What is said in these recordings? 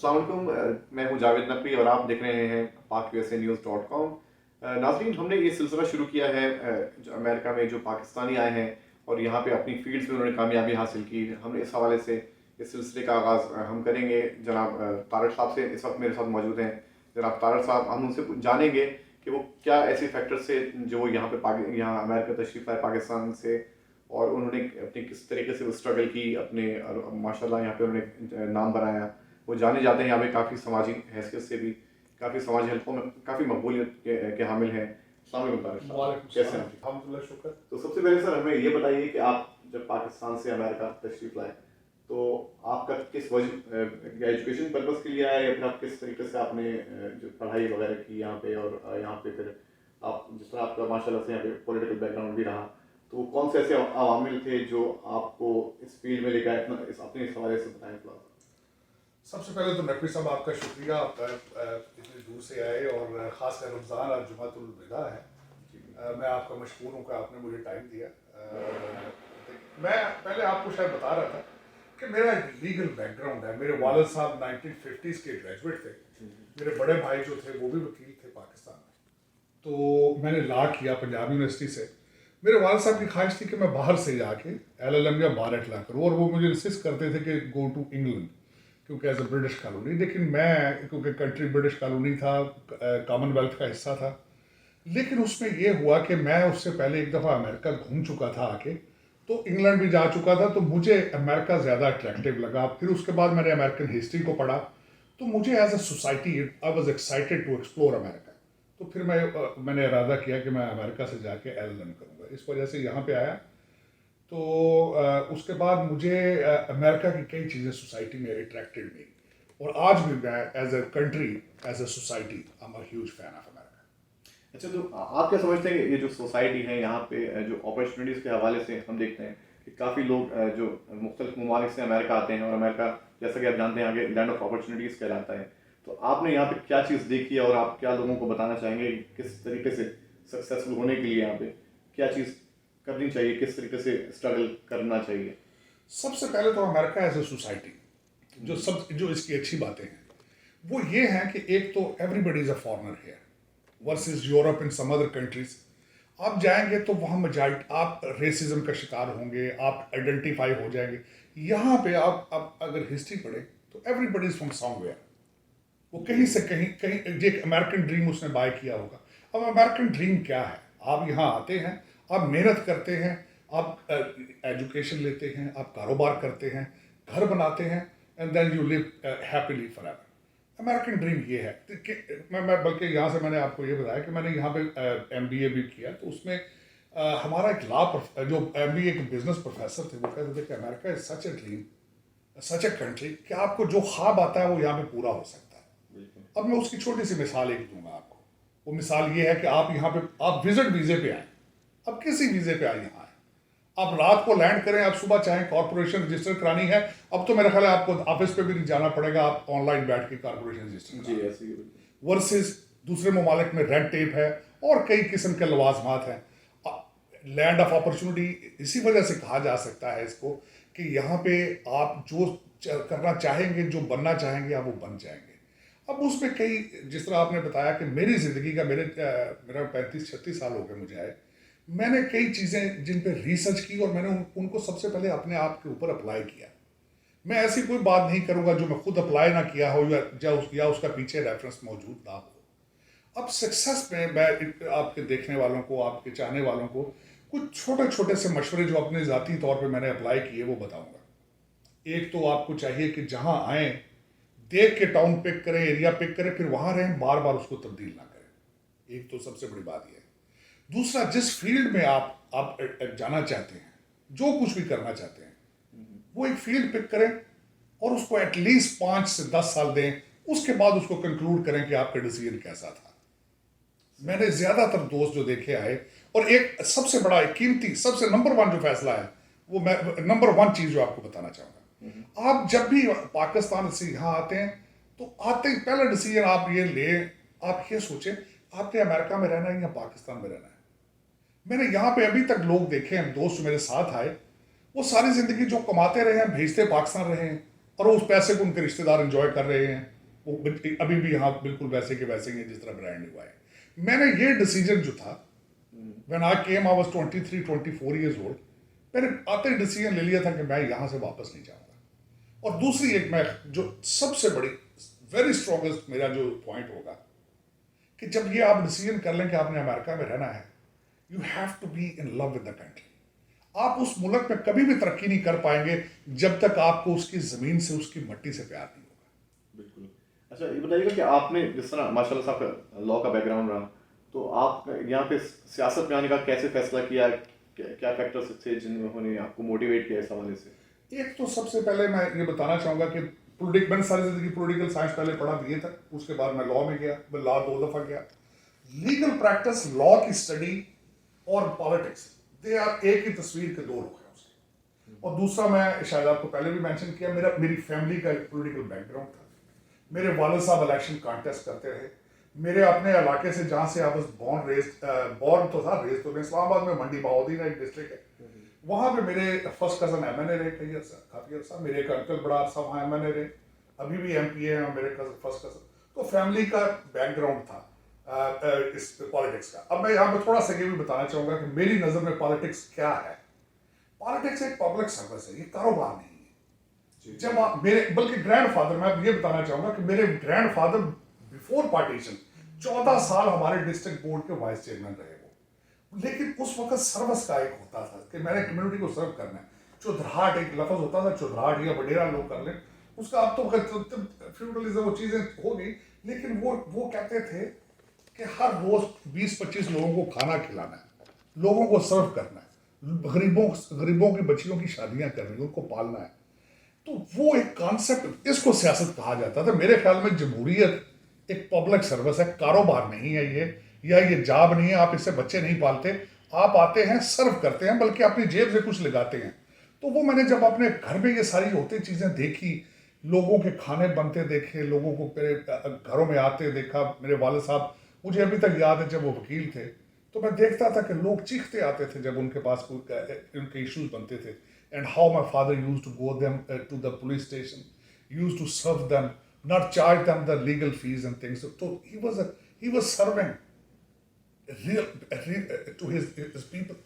अस्सलाम वालेकुम, मैं हूं जावेद नकवी और आप देख रहे हैं PakUSAnews.com। नाज़रीन, हमने ये सिलसिला शुरू किया है जो अमेरिका में जो पाकिस्तानी आए हैं और यहाँ पे अपनी फील्ड्स में उन्होंने कामयाबी हासिल की। हमने इस हवाले से इस सिलसिले का आगाज़ हम करेंगे। जनाब तारक साहब से इस वक्त मेरे साथ मौजूद हैं। जनाब तारक साहब, हम उनसे जानेंगे कि वो क्या ऐसे फैक्टर्स से जो वो यहाँ अमेरिका तशरीफ़ लाए पाकिस्तान से, और उन्होंने अपनी किस तरीके से वो स्ट्रगल की अपने, और माशाल्लाह यहाँ पे उन्होंने नाम बनाया। वो जाने जाते हैं यहाँ पे काफ़ी समाजी हैसियत से भी, काफ़ी समाजी हलकों में काफ़ी मकबूलियत के हामिल हैं। अस्सलाम वालेकुम तारिक साहब, कैसे हैं? अल्हम्दुलिल्लाह, शुक्र। तो सबसे पहले सर हमें ये बताइए कि आप जब पाकिस्तान से अमेरिका तशरीफ़ लाए तो आपका किस वजह एजुकेशन पर्पज़ के लिए आया, या फिर आप किस तरीके से आपने जो पढ़ाई वगैरह की यहाँ पे, और यहाँ पे फिर आप जिस तरह आपका माशाल्लाह से यहाँ पे पॉलिटिकल बैकग्राउंड भी रहा, तो वो कौन से ऐसे अवामिल थे जो आपको इस फील्ड में लेकर आए? अपने इस हवाले से बताएं थोड़ा। सबसे पहले तो नकवी साहब, आपका शुक्रिया, आप इतनी दूर से आए, और ख़ासकर रमज़ान और जुमातुल विदा है। मैं आपका मशकूर हूँ कि आपने मुझे टाइम दिया। मैं पहले आपको शायद बता रहा था कि मेरा एक लीगल बैकग्राउंड है। मेरे वालिद साहब 1950s के ग्रेजुएट थे। मेरे बड़े भाई जो थे वो भी वकील थे पाकिस्तान में। तो मैंने लॉ किया पंजाब यूनिवर्सिटी से। मेरे वालिद साहब की ख्वाहिश थी कि मैं बाहर से जाके LLM या बार एट ला करूँ, और वो मुझे इंसिस्ट करते थे कि गो टू इंग्लैंड, क्योंकि एज ए ब्रिटिश कॉलोनी। लेकिन मैं, क्योंकि कंट्री ब्रिटिश कॉलोनी था, कॉमनवेल्थ का हिस्सा था, लेकिन उसमें ये हुआ कि मैं उससे पहले एक दफ़ा अमेरिका घूम चुका था आके, तो इंग्लैंड भी जा चुका था, तो मुझे अमेरिका ज़्यादा अट्रैक्टिव लगा। फिर उसके बाद मैंने अमेरिकन हिस्ट्री को पढ़ा, तो मुझे as a society I was excited to explore America. तो फिर मैंने इरादा किया कि मैं अमेरिका से जाके LLM करूँगा। इस वजह से यहाँ पे आया। तो उसके बाद मुझे अमेरिका की कई चीज़ें सोसाइटी में अट्रैक्टेड हुई, और आज भी मैं as a country, as a society, I am a huge fan of America. अच्छा, तो आप क्या समझते हैं कि ये जो सोसाइटी है यहाँ पे, जो अपॉर्चुनिटीज़ के हवाले से हम देखते हैं कि काफ़ी लोग जो मुख्तलिफ ममालिक से अमेरिका आते हैं, और अमेरिका जैसा कि आप जानते हैं आगे लैंड ऑफ अपॉर्चुनिटीज़ कहलाता है, तो आपने यहाँ पे क्या चीज़ देखी है, और आप क्या लोगों को बताना चाहेंगे किस तरीके से सक्सेसफुल होने के लिए यहाँ पे क्या चीज़ करनी चाहिए, किस तरीके से स्ट्रगल करना चाहिए? सबसे पहले तो अमेरिका एज ए सोसाइटी, जो इसकी अच्छी बातें हैं वो ये हैं कि एक तो everybody is a foreigner here versus Europe and some other countries. आप जाएंगे तो वहाँ मेजॉरिटी, आप रेसिज्म का शिकार होंगे, आप आइडेंटिफाई हो जाएंगे। यहाँ पे आप अगर हिस्ट्री पढ़े तो एवरीबडी इज फ्रॉम समवेयर। वो कहीं से कहीं कहीं एक अमेरिकन ड्रीम उसने बाय किया होगा। अब अमेरिकन ड्रीम क्या है? आप यहाँ आते हैं, आप मेहनत करते हैं, आप एजुकेशन लेते हैं, आप कारोबार करते हैं, घर बनाते हैं, and then you live happily forever. American dream ये है कि मैं बल्कि यहाँ से मैंने आपको ये बताया कि मैंने यहाँ पे MBA भी किया, तो उसमें हमारा एक जो MBA के बिजनेस प्रोफेसर थे, वो कहते थे कि America is such a dream, such a country, कि आपको जो ख्वाब आता है वो यहाँ पे पूरा हो सकता है। अब मैं उसकी छोटी सी मिसाल एक दूंगा आपको। वो मिसाल ये है कि आप यहाँ पे, आप विजिट वीजे पे आए, अब किसी वीजे पे आए, यहाँ आए, आप रात को लैंड करें, आप सुबह चाहें कॉर्पोरेशन रजिस्टर करानी है, अब तो मेरा ख्याल है आपको ऑफिस पे भी नहीं जाना पड़ेगा, आप ऑनलाइन बैठ के कॉर्पोरेशन रजिस्टर जी, ऐसे ही। वर्सेस दूसरे ममालिक में रेड टेप है और कई किस्म के लवाजमात हैं। लैंड ऑफ अपॉर्चुनिटी इसी वजह से कहा जा सकता है इसको, कि यहाँ पे आप जो करना चाहेंगे, जो बनना चाहेंगे, आप वो बन जाएंगे। अब उसमें कई, जिस तरह आपने बताया कि मेरी ज़िंदगी का, मेरा 35-36 साल हो गए मुझे आए, मैंने कई चीज़ें जिन पे रिसर्च की, और मैंने उनको सबसे पहले अपने आप के ऊपर अप्लाई किया। मैं ऐसी कोई बात नहीं करूँगा जो मैं खुद अप्लाई ना किया हो, या उसका पीछे रेफरेंस मौजूद ना हो। अब सक्सेस में मैं आपके देखने वालों को, आपके चाहने वालों को कुछ छोटे छोटे से मशवरे जो अपने ज़ाती तौर पे मैंने अप्लाई किए वो बताऊंगा। एक तो आपको चाहिए कि जहां आए, देख के टाउन पिक करें, एरिया पिक करें, फिर वहां रहें, बार बार उसको तब्दील ना करें। एक तो सबसे बड़ी बात यह है। दूसरा, जिस फील्ड में आप जाना चाहते हैं, जो कुछ भी करना चाहते हैं, वो एक फील्ड पिक करें और उसको एटलीस्ट 5 से 10 साल दें। उसके बाद उसको कंक्लूड करें कि आपका डिसीजन कैसा था। मैंने ज्यादातर दोस्त जो देखे आए, और एक सबसे बड़ा, एक कीमती, सबसे नंबर 1 जो फैसला है, वो मैं नंबर 1 चीज जो आपको बताना चाहूंगा। आप जब भी पाकिस्तान से यहाँ आते हैं, तो आते ही पहला डिसीजन आप ये ले, आप ये सोचें आपने अमेरिका में रहना है या पाकिस्तान में रहना है। मैंने यहाँ पे अभी तक लोग देखे हैं, दोस्त मेरे साथ आए, वो सारी जिंदगी जो कमाते रहे हैं, भेजते पाकिस्तान रहे हैं, और उस पैसे को उनके रिश्तेदार एंजॉय कर रहे हैं, वो अभी भी यहाँ बिल्कुल वैसे के वैसे ही हैं जिस तरह ब्रांड हुआ है। मैंने ये डिसीजन जो था, when I came I was 23-24 years old, मैंने आते ही डिसीजन ले लिया था कि मैं यहाँ से वापस नहीं जाऊँगा। और दूसरी एक मैं जो सबसे बड़ी वेरी स्ट्रॉन्गेस्ट मेरा जो पॉइंट होगा कि जब ये आप डिसीजन कर लें कि आपने अमेरिका में रहना है, you have to be in love with the country. आप उस मुल्क में कभी भी तरक्की नहीं कर पाएंगे जब तक आपको उसकी ज़मीन से, उसकी मट्टी से प्यार नहीं होगा। बिल्कुल। अच्छा, ये बताइएगा कि आपने जिस तरह माशाल्लाह साहब का लॉ का बैकग्राउंड रहा, तो आप यहाँ पे सियासत में आने का कैसे फैसला किया? क्या फैक्टर्स थे जिन्होंने आपको मोटिवेट किया इस हवाले से? एक तो सबसे पहले मैं ये बताना चाहूँगा कि मैंने सारी ज़िंदगी पॉलिटिकल साइंस पहले पढ़ा BA तक, उसके बाद मैं लॉ में गया, मैं लॉ 2 दफ़ा गया। लीगल प्रैक्टिस, लॉ की स्टडी और पॉलिटिक्स, दे आर एक ही तस्वीर के दो रुख हैं उसके। और दूसरा, मैं शायद आपको पहले भी मेंशन किया, मेरी फैमिली का एक पॉलिटिकल बैकग्राउंड था। मेरे वालिद साहब इलेक्शन कॉन्टेस्ट करते रहे। मेरे अपने इलाके से, जहाँ से आई वाज बॉर्न तो था, रेज तो इस्लामाबाद में मंडी बहाउद्दीन एक डिस्ट्रिक्ट है, वहाँ पे मेरे फर्स्ट कजन MNA रहे काफ़ी अर्सा। मेरे एक अंकल बड़ा अर्सा वहाँ MNA रहे, अभी भी MP है मेरे फर्स्ट कजन। तो फैमिली का बैकग्राउंड था इस पॉलिटिक्स का। अब मैं यहाँ पे थोड़ा सा ये भी बताना चाहूँगा कि मेरी नज़र में पॉलिटिक्स क्या है। पॉलिटिक्स एक पब्लिक सर्विस है, ये कारोबार नहीं है। जब आप बल्कि ग्रैंडफादर, मैं ये बताना चाहूँगा कि मेरे ग्रैंडफादर बिफोर पार्टीशन 14 साल हमारे डिस्ट्रिक्ट बोर्ड के वाइस चेयरमैन रहे वो। लेकिन उस वक्त सर्विस का एक होता था कि मैंने कम्युनिटी को सर्व करना है। चुधराहट एक लफ्ज होता था, चुधराहट या वडेरा लोग कर लें उसका। अब तो फ्यूडलिज्म वो चीज़ें हो गई, लेकिन वो कहते थे कि हर रोज 20-25 लोगों को खाना खिलाना है, लोगों को सर्व करना है, गरीबों की बच्चियों की शादियां करनी है, उनको पालना है। तो वो एक कॉन्सेप्ट, इसको सियासत कहा जाता था। मेरे ख्याल में जमहूरियत एक पब्लिक सर्विस है, कारोबार नहीं है ये, या ये जॉब नहीं है। आप इससे बच्चे नहीं पालते, आप आते हैं सर्व करते हैं, बल्कि अपनी जेब से कुछ लगाते हैं। तो वो मैंने जब अपने घर में ये सारी होती चीज़ें देखी, लोगों के खाने बनते देखे, लोगों को मेरे घरों में आते देखा। मेरे वालिद साहब, मुझे अभी तक याद है जब वो वकील थे, तो मैं देखता था कि लोग चीखते आते थे जब उनके पास उनके इश्यूज बनते थे। And how my father use to go them to the police station, use to serve them, not charge them the legal fees and things. तो he was serving real to his people.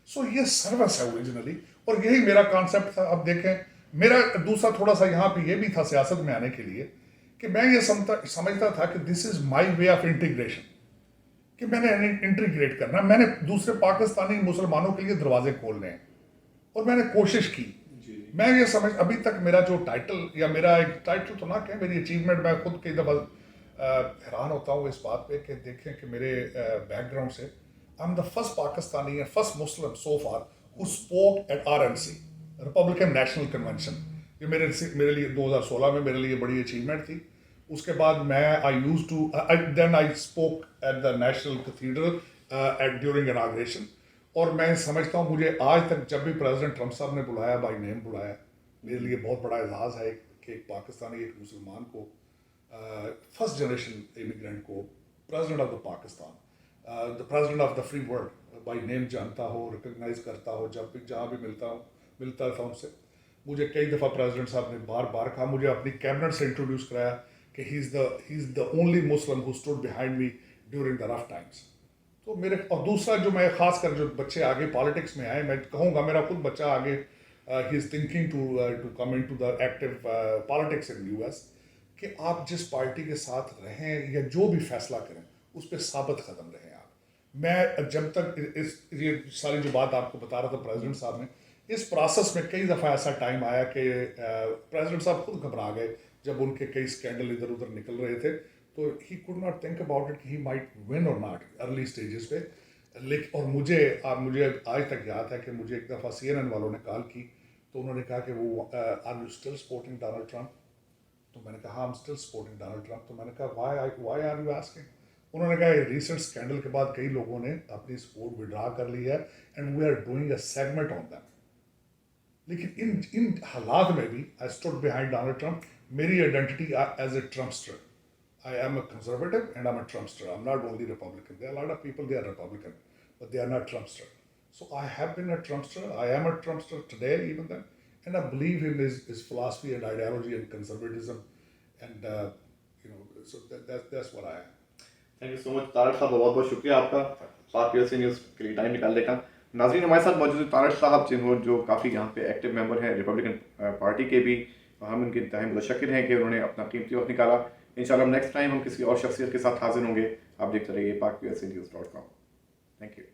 So ये service है originally, और यही मेरा concept था। अब देखें, मेरा दूसरा थोड़ा सा यहाँ पे ये भी था सियासत में आने के लिए कि मैं ये समझता था कि this is my way of integration, कि मैंने इंटीग्रेट करना, मैंने दूसरे पाकिस्तानी मुसलमानों के लिए दरवाजे खोलने हैं, और मैंने कोशिश की। मैं ये समझ, अभी तक मेरा जो टाइटल, या मेरा एक टाइटल तो ना कहें, मेरी अचीवमेंट, मैं खुद कई दफ़ा हैरान होता हूँ इस बात पे कि देखें कि मेरे बैकग्राउंड से I am the first Pakistani and first Muslim so far who spoke at RNC, Republican national convention. ये मेरे लिए 2016 में मेरे लिए बड़ी अचीवमेंट थी। उसके बाद मैं I spoke at the national cathedral at during inauguration. और मैं समझता हूँ, मुझे आज तक जब भी प्रेसिडेंट ट्रंप साहब ने बुलाया, बाई नेम बुलाया, मेरे लिए बहुत बड़ा एजाज़ है कि एक पाकिस्तानी, एक मुसलमान को, फर्स्ट जनरेशन इमिग्रेंट को president of the Pakistan, the president of the free world by name जानता हो, रिकग्नाइज करता हो। जब भी जहाँ भी मिलता था उनसे, मुझे कई दफ़ा प्रेसिडेंट साहब ने बार बार कहा, मुझे अपनी कैबिनेट से इंट्रोड्यूस कराया कि he is the only Muslim who stood behind me during the rough times. तो मेरे, और दूसरा जो मैं खास कर जो बच्चे आगे पॉलिटिक्स में आए, मैं कहूँगा मेरा खुद बच्चा आगे ही is thinking to come into the active politics in US, कि आप जिस पार्टी के साथ रहें या जो भी फैसला करें उस पर साबित कदम रहें आप। मैं जब तक ये सारी जो बात आपको बता रहा था प्रेसिडेंट साहब ने, इस प्रोसेस में कई दफ़ा ऐसा टाइम आया कि प्रेसिडेंट साहब खुद घबरा गए जब उनके कई स्कैंडल इधर उधर निकल रहे थे। तो he could not think about it कि ही माइट विन और नॉट अर्ली स्टेजेस पे। लेकिन और मुझे आज तक याद है कि मुझे एक दफ़ा CNN वालों ने कॉल की, तो उन्होंने कहा कि वो are you still supporting Donald Trump? तो मैंने कहा I am still supporting Donald Trump. तो मैंने कहा व्हाई आर यू आस्किंग? उन्होंने कहा रिसेंट स्कैंडल के बाद कई लोगों ने अपनी सपोर्ट विड्रा कर ली है and we are doing a segment on them. लेकिन इन हालात में भी I stood behind Donald Trump. मेरी identity as a Trumpster, I am a conservative and I'm a Trumpster. I'm not only Republican. There are a lot of people, they are Republican, but they are not Trumpster. So I have been a Trumpster. I am a Trumpster today, even then. And I believe in his philosophy and ideology and conservatism. And, So that's what I am. Thank you so much Tarak साहब, बहुत बहुत शुक्रिया आपका पाक USA news के लिए time निकालने का। नाज़रीन, हमारे साथ मौजूद है तारक साहब, जिन्होंने जो काफ़ी यहाँ पे एक्टिव मेंबर हैं रिपब्लिकन पार्टी के भी। हम उनके इंतहाई मुतशक्किर हैं कि उन्होंने अपना कीमती वक्त निकाला। इंशाल्लाह नेक्स्ट टाइम हम किसी और शख्सियत के साथ हाजिर होंगे। आप देखते रहिए PakUSANews.com। Thank you.